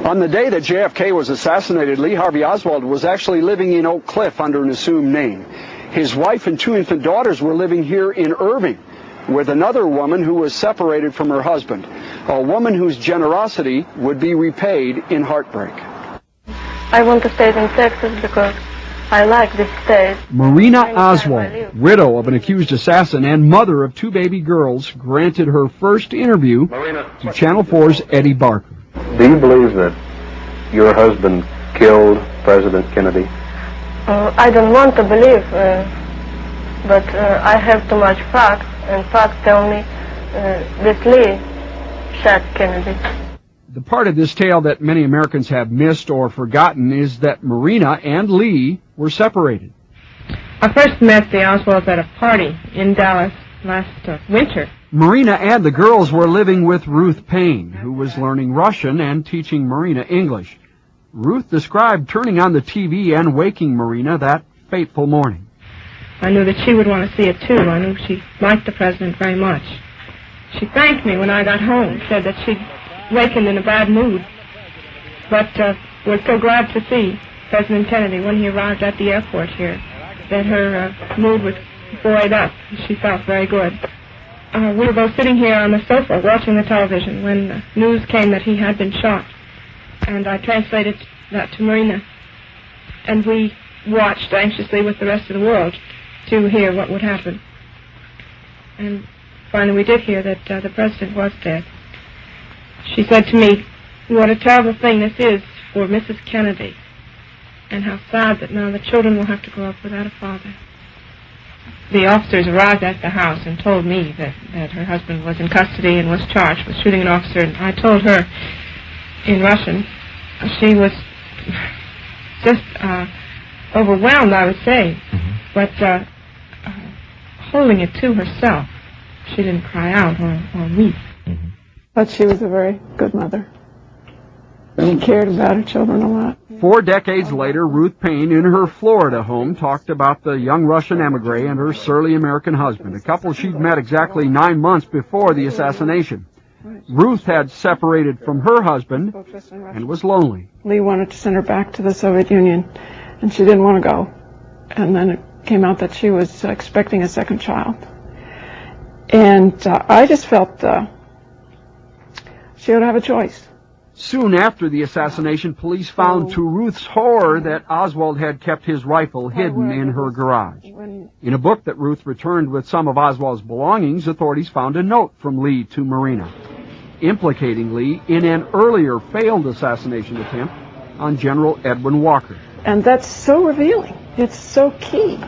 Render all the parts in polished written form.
On the day that JFK was assassinated, Lee Harvey Oswald was actually living in Oak Cliff under an assumed name. His wife and 2 infant daughters were living here in Irving with another woman who was separated from her husband, a woman whose generosity would be repaid in heartbreak. I want to stay in Texas because I like this state. Marina Oswald, widow of an accused assassin and mother of 2 baby girls, granted her first interview to Channel 4's Eddie Barker. Do you believe that your husband killed President Kennedy? I don't want to believe, but I have too much facts, and facts tell me that Lee shot Kennedy. The part of this tale that many Americans have missed or forgotten is that Marina and Lee were separated. I first met the Oswalds at a party in Dallas last winter. Marina and the girls were living with Ruth Paine, who was learning Russian and teaching Marina English. Ruth described turning on the TV and waking Marina that fateful morning. I knew that she would want to see it too. I knew she liked the president very much. She thanked me when I got home, said that she'd wakened in a bad mood, but was so glad to see President Kennedy when he arrived at the airport here, that her mood was buoyed up. She felt very good. We were both sitting here on the sofa watching the television when news came that he had been shot, and I translated that to Marina, and we watched anxiously with the rest of the world to hear what would happen. And finally we did hear that the president was dead. She said to me, "What a terrible thing this is for Mrs. Kennedy, and how sad that now the children will have to grow up without a father." The officers arrived at the house and told me that her husband was in custody and was charged with shooting an officer, and I told her in Russian. She was just overwhelmed, I would say, but holding it to herself. She didn't cry out or weep. But she was a very good mother. She cared about her children a lot. 4 decades later, Ruth Paine, in her Florida home, talked about the young Russian emigre and her surly American husband, a couple she'd met exactly 9 months before the assassination. Ruth had separated from her husband and was lonely. Lee wanted to send her back to the Soviet Union, and she didn't want to go. And then it came out that she was expecting a second child. And I just felt she ought to have a choice. Soon after the assassination, police found to Ruth's horror that Oswald had kept his rifle hidden in her garage. In a book that Ruth returned with some of Oswald's belongings, authorities found a note from Lee to Marina, implicating Lee in an earlier failed assassination attempt on General Edwin Walker. And that's so revealing. It's so key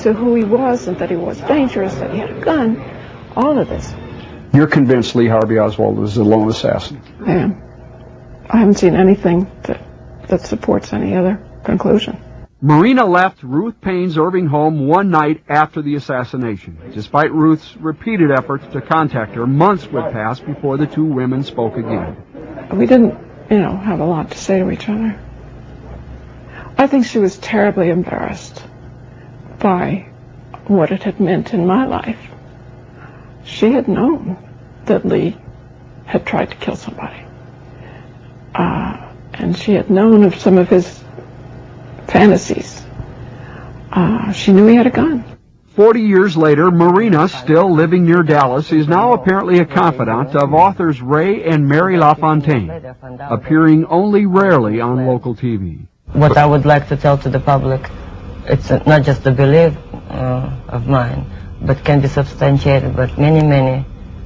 to who he was, and that he was dangerous, that he had a gun, all of this. You're convinced Lee Harvey Oswald was the lone assassin? I am. I haven't seen anything that supports any other conclusion. Marina left Ruth Paine's Irving home one night after the assassination. Despite Ruth's repeated efforts to contact her, months would pass before the 2 women spoke again. We didn't, have a lot to say to each other. I think she was terribly embarrassed by what it had meant in my life. She had known that Lee had tried to kill somebody. And she had known of some of his fantasies. She knew he had a gun. 40 years later, Marina, still living near Dallas, is now apparently a confidant of authors Ray and Mary LaFontaine, appearing only rarely on local TV. What I would like to tell to the public, it's not just a belief of mine, but can be substantiated with many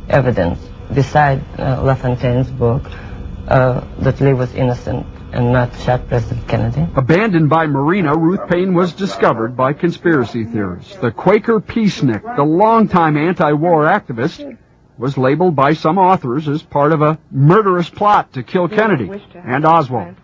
evidence beside LaFontaine's book that Lee was innocent and not shot President Kennedy. Abandoned by Marina, Ruth Paine was discovered by conspiracy theorists. The Quaker peacenik, the longtime anti-war activist, was labeled by some authors as part of a murderous plot to kill Kennedy and Oswald.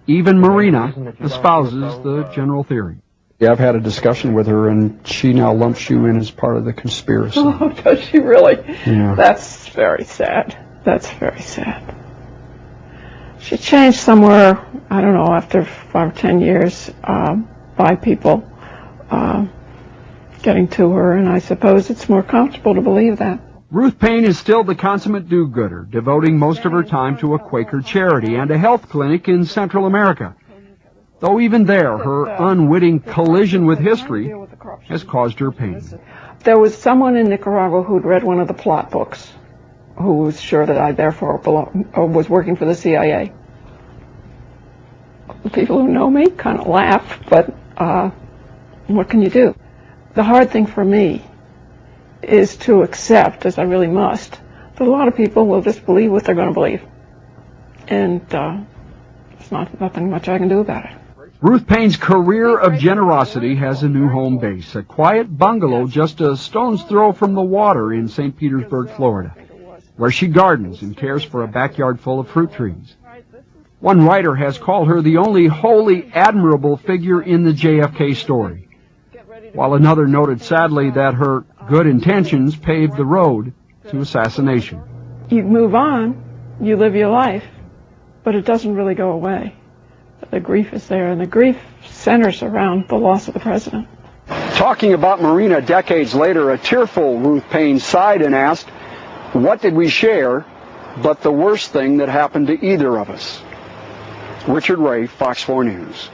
Even Marina espouses the general theory. Yeah, I've had a discussion with her, and she now lumps you in as part of the conspiracy. Oh, does she really? Yeah. That's very sad. That's very sad. She changed somewhere, I don't know, after 5 or 10 years, by people getting to her, and I suppose it's more comfortable to believe that. Ruth Paine is still the consummate do-gooder, devoting most of her time to a Quaker charity and a health clinic in Central America. Though even there, her unwitting collision with history has caused her pain. There was someone in Nicaragua who'd read one of the plot books, who was sure that I therefore was working for the CIA. The people who know me kind of laugh, but what can you do? The hard thing for me is to accept, as I really must, that a lot of people will just believe what they're going to believe. And there's nothing much I can do about it. Ruth Paine's career of generosity has a new home base, a quiet bungalow just a stone's throw from the water in St. Petersburg, Florida, where she gardens and cares for a backyard full of fruit trees. One writer has called her the only wholly admirable figure in the JFK story, while another noted sadly that her good intentions paved the road to assassination. You move on, you live your life, but it doesn't really go away. The grief is there, and the grief centers around the loss of the president. Talking about Marina decades later, a tearful Ruth Paine sighed and asked, "What did we share but the worst thing that happened to either of us?" Richard Ray, Fox 4 News.